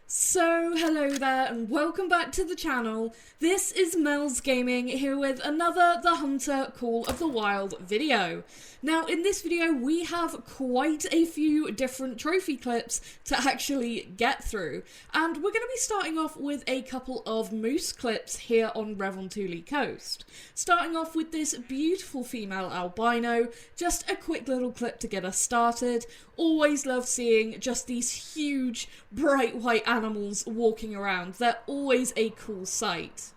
So, hello there and welcome back to the channel. This is Mels Gaming here with another The Hunter Call of the Wild video. Now, in this video we have quite a few different trophy clips to actually get through, and we're going to be starting off with a couple of moose clips here on Raccoon Coast. Starting off with this beautiful female albino, just a quick little clip to get us started. Always love seeing just these huge, bright white animals walking around. They're always a cool sight.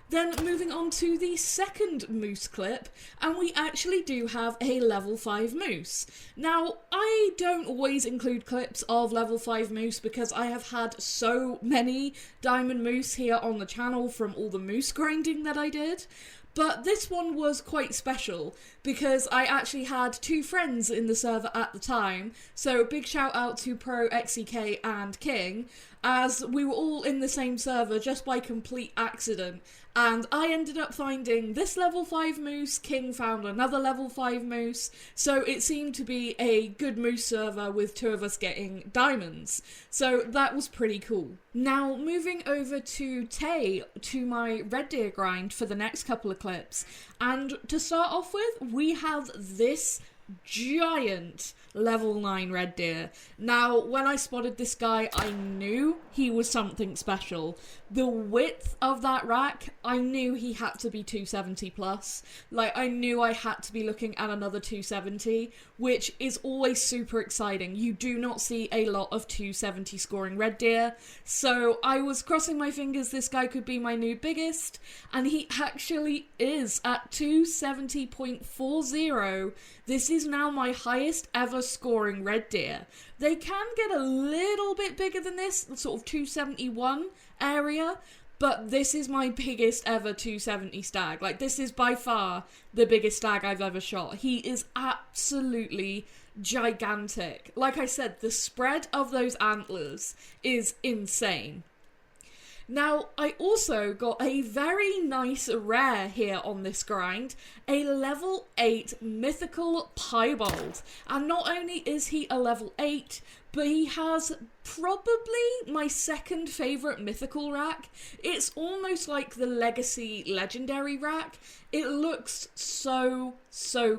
Then moving on to the second moose clip, and we actually do have a level 5 moose. Now, I don't always include clips of level 5 moose because I have had so many diamond moose here on the channel from all the moose grinding that I did. But this one was quite special because I actually had two friends in the server at the time, so big shout out to Pro XEK and King, as we were all in the same server just by complete accident, and I ended up finding this level 5 moose, King found another level 5 moose, so it seemed to be a good moose server with two of us getting diamonds, so that was pretty cool. Now moving over to Tay, to my red deer grind for the next couple of clips, and to start off with we have this giant level 9 red deer. Now, when I spotted this guy, I knew he was something special. The width of that rack, I knew he had to be 270 plus. Like, I knew I had to be looking at another 270, which is always super exciting. You do not see a lot of 270 scoring red deer, so I was crossing my fingers this guy could be my new biggest, and he actually is at 270.40. This is now my highest ever scoring red deer. They can get a little bit bigger than this, sort of 271 area, but this is my biggest ever 270 stag. Like, this is by far the biggest stag I've ever shot. He is absolutely gigantic. Like I said, the spread of those antlers is insane. Now, I also got a very nice rare here on this grind, a level 8 mythical piebald. And not only is he a level 8, but he has probably my second favourite mythical rack. It's almost like the legacy legendary rack. It looks so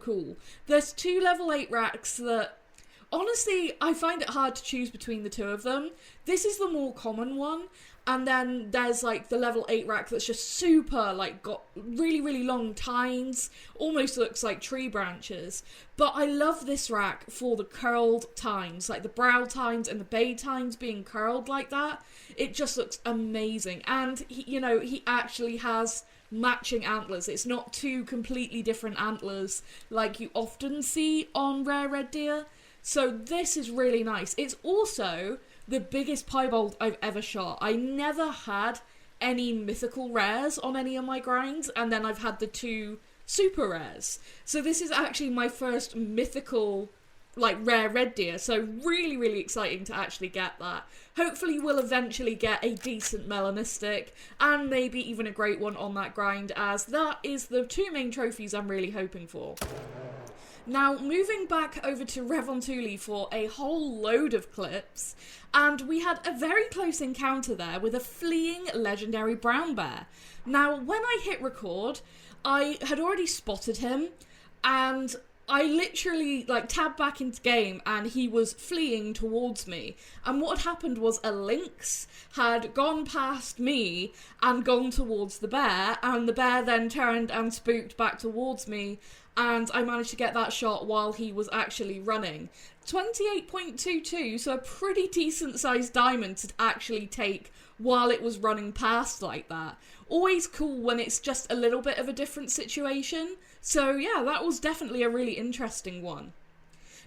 cool. There's two level 8 racks that, honestly, I find it hard to choose between the two of them. This is the more common one. And then there's like the level 8 rack that's just super, like, got really long tines, almost looks like tree branches. But I love this rack for the curled tines, like the brow tines and the bay tines being curled like that. It just looks amazing. And, he actually has matching antlers. It's not two completely different antlers like you often see on rare red deer. So this is really nice. It's also the biggest piebald I've ever shot. I never had any mythical rares on any of my grinds, and then I've had the two super rares. So this is actually my first mythical, like, rare red deer, so really exciting to actually get that. Hopefully we'll eventually get a decent melanistic, and maybe even a great one on that grind, as that is the two main trophies I'm really hoping for. Now, moving back over to Raccoon for a whole load of clips, and we had a very close encounter there with a fleeing legendary brown bear. Now, when I hit record, I had already spotted him, and I literally, like, tabbed back into game and he was fleeing towards me. And what had happened was a lynx had gone past me and gone towards the bear, and the bear then turned and spooked back towards me, and I managed to get that shot while he was actually running. 28.22, so a pretty decent sized diamond to actually take while it was running past like that. Always cool when it's just a little bit of a different situation. So yeah, that was definitely a really interesting one.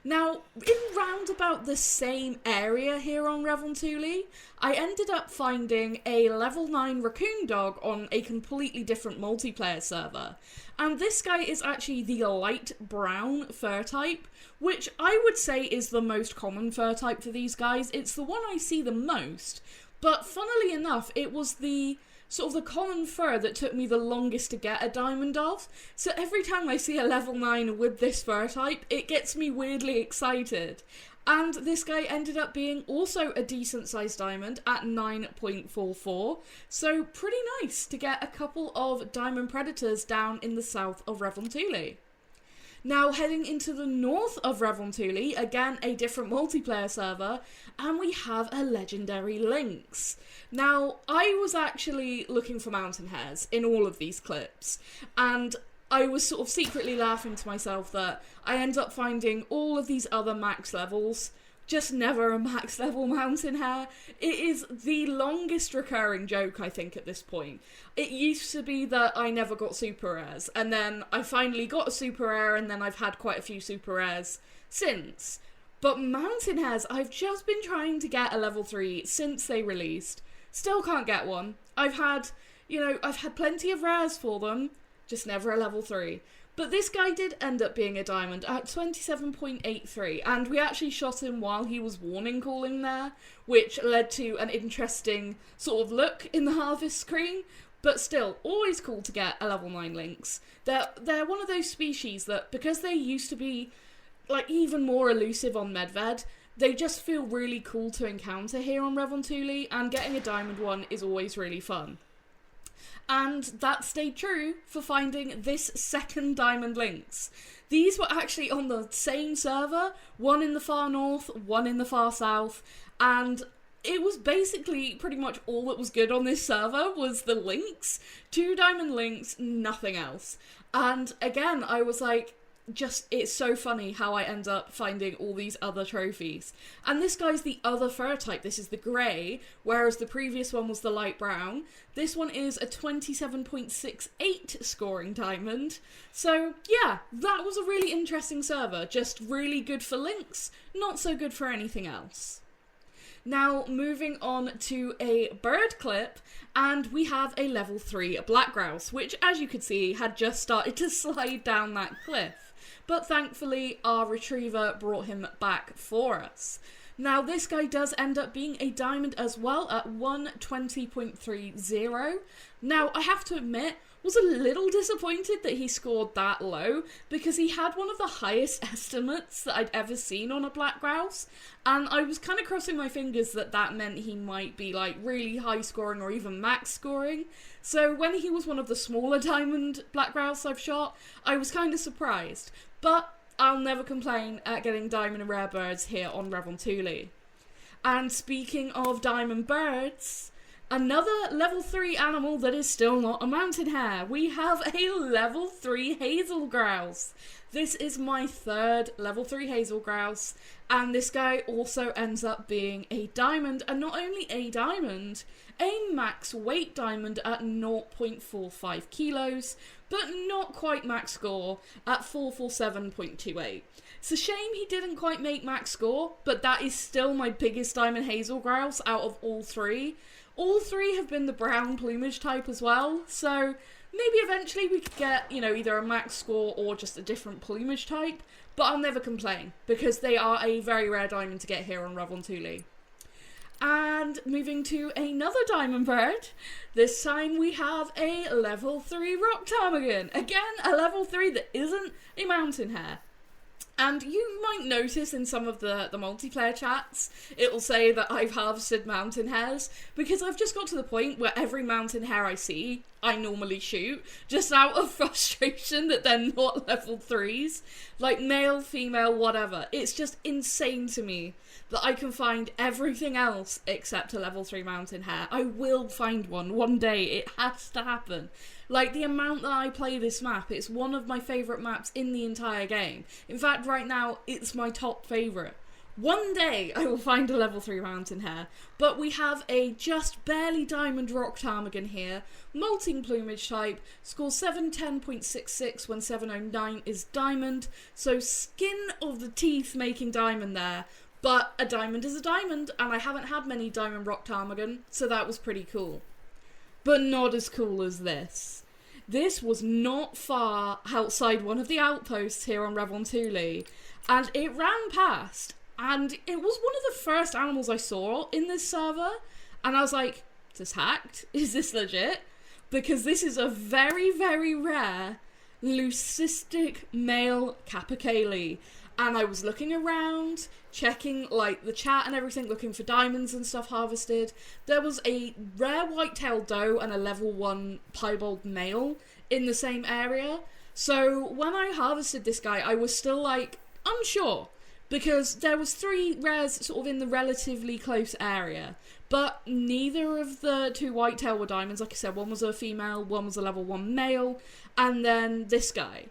Now, in round about the same area here on Raccoon, I ended up finding a level 9 Raccoon Dog on a completely different multiplayer server. And this guy is actually the light brown fur type, which I would say is the most common fur type for these guys. It's the one I see the most, but funnily enough, it was the sort of the common fur that took me the longest to get a diamond of. So every time I see a level 9 with this fur type, it gets me weirdly excited. And this guy ended up being also a decent sized diamond at 9.44. So pretty nice to get a couple of diamond predators down in the south of Revontuuli. Now heading into the north of Revontuuli, again a different multiplayer server, and we have a legendary Lynx. Now I was actually looking for mountain hares in all of these clips, and I was sort of secretly laughing to myself that I end up finding all of these other max levels, just never a max level mountain hare. It is the longest recurring joke, I think, at this point. It used to be that I never got super rares, and then I finally got a super rare, and then I've had quite a few super rares since. But mountain hares, I've just been trying to get a level 3 since they released. Still can't get one. I've had plenty of rares for them, just never a level 3. But this guy did end up being a diamond at 27.83, and we actually shot him while he was warning calling there, which led to an interesting sort of look in the harvest screen. But still, always cool to get a level 9 Lynx. They're one of those species that, because they used to be like even more elusive on Medved, they just feel really cool to encounter here on Revontuuli, and getting a diamond one is always really fun. And that stayed true for finding this second diamond Lynx. These were actually on the same server, one in the far north, one in the far south, and it was basically pretty much all that was good on this server was the Lynx. 2 diamond Lynx, nothing else. And again, I was like, it's so funny how I end up finding all these other trophies. And this guy's the other fur type. This is the grey, whereas the previous one was the light brown. This one is a 27.68 scoring diamond. So yeah, that was a really interesting server. Just really good for Lynx, not so good for anything else. Now, moving on to a bird clip, and we have a level 3 black grouse, which, as you could see, had just started to slide down that cliff. But thankfully, our retriever brought him back for us. Now, this guy does end up being a diamond as well at 120.30. Now, I have to admit, was a little disappointed that he scored that low, because he had one of the highest estimates that I'd ever seen on a black grouse, and I was kind of crossing my fingers that that meant he might be like really high scoring or even max scoring. So when he was one of the smaller diamond black grouse I've shot, I was kind of surprised. But I'll never complain at getting diamond and rare birds here on Revontuuli. And speaking of diamond birds, another level 3 animal that is still not a mountain hare. We have a level 3 Hazel grouse. This is my third level 3 Hazel grouse, and this guy also ends up being a diamond, and not only a diamond, a max weight diamond at 0.45 kilos, but not quite max score at 447.28. It's a shame he didn't quite make max score, but that is still my biggest diamond Hazel grouse out of all 3. All 3 have been the brown plumage type as well, so maybe eventually we could get, either a max score or just a different plumage type, but I'll never complain, because they are a very rare diamond to get here on Revontuuli. And moving to another diamond bird, this time we have a level 3 rock ptarmigan. Again, a level 3 that isn't a mountain hare. And you might notice in some of the multiplayer chats, it'll say that I've harvested mountain hares, because I've just got to the point where every mountain hare I see, I normally shoot, just out of frustration that they're not level 3s. Like male, female, whatever. It's just insane to me that I can find everything else except a level 3 mountain hare. I will find one day. It has to happen. Like, the amount that I play this map, it's one of my favourite maps in the entire game. In fact, right now, it's my top favourite. One day, I will find a level 3 mountain hare. But we have a just barely diamond rock ptarmigan here, molting plumage type, scores 710.66 when 709 is diamond, so skin of the teeth making diamond there. But a diamond is a diamond, and I haven't had many diamond rock ptarmigan, so that was pretty cool. But not as cool as this. This was not far outside one of the outposts here on Revontuuli, and it ran past, and it was one of the first animals I saw in this server, and I was like, is this hacked? Is this legit? Because this is a very, very rare leucistic male Capacale. and I was looking around, checking like the chat and everything, looking for diamonds and stuff harvested. There was a rare white-tailed doe and a level 1 piebald male in the same area. So when I harvested this guy, I was still like unsure, because there was 3 rares sort of in the relatively close area, but neither of the 2 whitetail were diamonds. Like I said, one was a female, one was a level 1 male, and then this guy.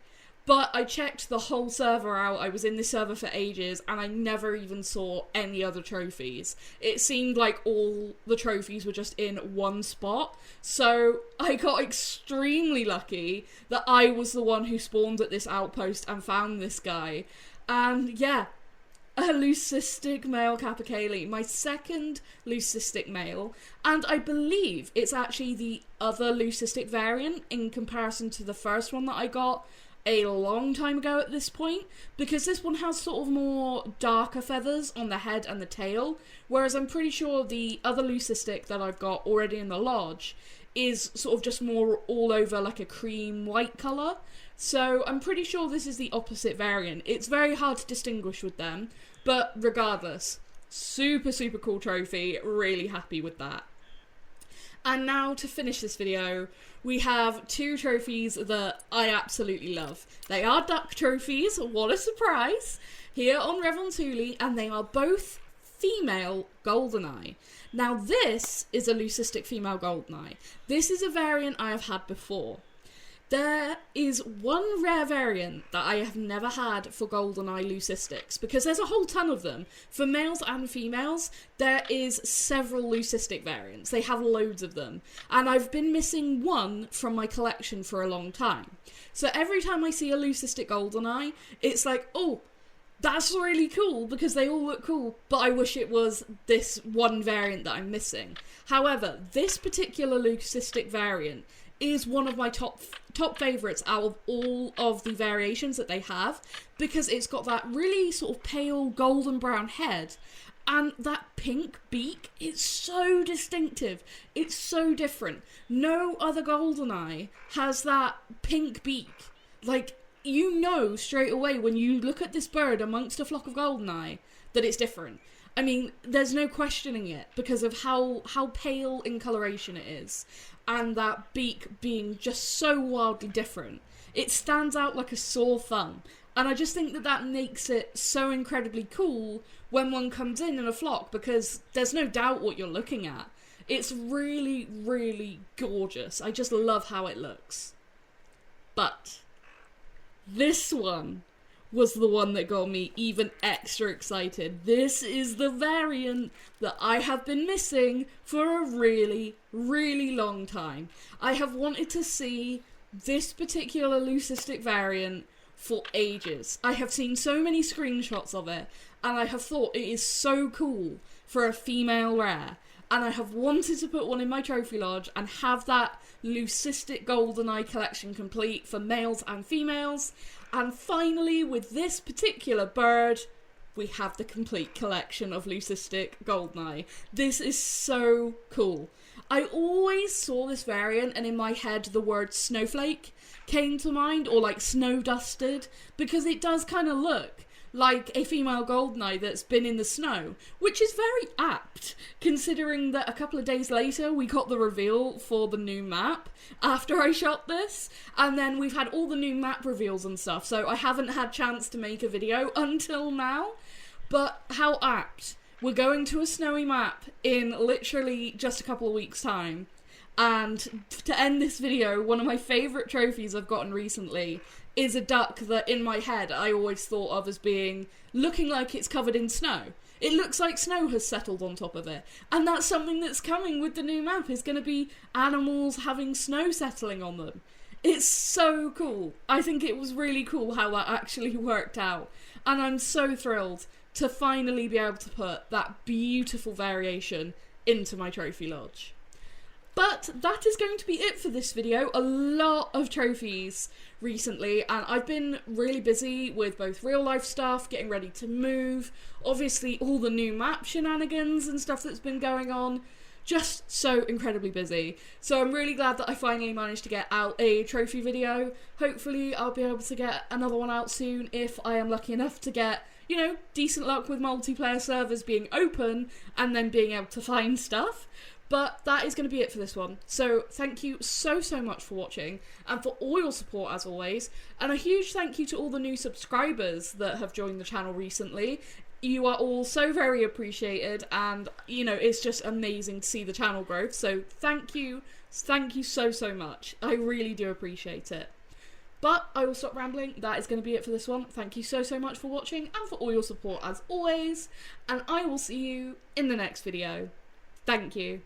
But I checked the whole server out. I was in this server for ages, and I never even saw any other trophies. It seemed like all the trophies were just in one spot. So I got extremely lucky that I was the one who spawned at this outpost and found this guy. And yeah, a leucistic male Capacale, my second leucistic male, and I believe it's actually the other leucistic variant in comparison to the first one that I got a long time ago at this point, because this one has sort of more darker feathers on the head and the tail, whereas I'm pretty sure the other leucistic that I've got already in the lodge is sort of just more all over like a cream white colour. So I'm pretty sure this is the opposite variant. It's very hard to distinguish with them, but regardless, super cool trophy, really happy with that. And now to finish this video, we have 2 trophies that I absolutely love. They are duck trophies, what a surprise, here on Reventuli, and they are both female Goldeneye. Now this is a leucistic female Goldeneye. This is a variant I have had before. There is one rare variant that I have never had for Goldeneye leucistics, because there's a whole ton of them. For males and females, there is several leucistic variants. They have loads of them. And I've been missing one from my collection for a long time. So every time I see a leucistic Goldeneye, it's like, oh, that's really cool, because they all look cool, but I wish it was this one variant that I'm missing. However, this particular leucistic variant is one of my top favourites out of all of the variations that they have, because it's got that really sort of pale golden brown head and that pink beak. It's so distinctive. It's so different. No other Goldeneye has that pink beak. Like, you know straight away when you look at this bird amongst a flock of Goldeneye that it's different. I mean, there's no questioning it because of how pale in coloration it is, and that beak being just so wildly different. It stands out like a sore thumb, and I just think that that makes it so incredibly cool when one comes in a flock, because there's no doubt what you're looking at. It's really, really gorgeous. I just love how it looks. But this one was the one that got me even extra excited. This is the variant that I have been missing for a really, really long time. I have wanted to see this particular leucistic variant for ages. I have seen so many screenshots of it, and I have thought it is so cool for a female rare. And I have wanted to put one in my trophy lodge and have that leucistic Goldeneye collection complete for males and females. And finally, with this particular bird, we have the complete collection of leucistic Goldeneye. This is so cool. I always saw this variant, and in my head the word snowflake came to mind, or like snow dusted, because it does kind of look like a female Goldeneye that's been in the snow, which is very apt, considering that a couple of days later we got the reveal for the new map after I shot this, and then we've had all the new map reveals and stuff, so I haven't had chance to make a video until now, but how apt. We're going to a snowy map in literally just a couple of weeks' time, and to end this video, one of my favourite trophies I've gotten recently is a duck that in my head I always thought of as being looking like it's covered in snow. It looks like snow has settled on top of it. And that's something that's coming with the new map, is going to be animals having snow settling on them. It's so cool. I think it was really cool how that actually worked out. And I'm so thrilled to finally be able to put that beautiful variation into my trophy lodge. But that is going to be it for this video. A lot of trophies recently, and I've been really busy with both real life stuff, getting ready to move, obviously all the new map shenanigans and stuff that's been going on, just so incredibly busy. So I'm really glad that I finally managed to get out a trophy video. Hopefully I'll be able to get another one out soon if I am lucky enough to get, you know, decent luck with multiplayer servers being open and then being able to find stuff. But that is going to be it for this one. So thank you so much for watching and for all your support as always. And a huge thank you to all the new subscribers that have joined the channel recently. You are all so very appreciated, and you know, it's just amazing to see the channel growth. So thank you so much. I really do appreciate it. But I will stop rambling. That is going to be it for this one. Thank you so much for watching and for all your support as always. And I will see you in the next video. Thank you.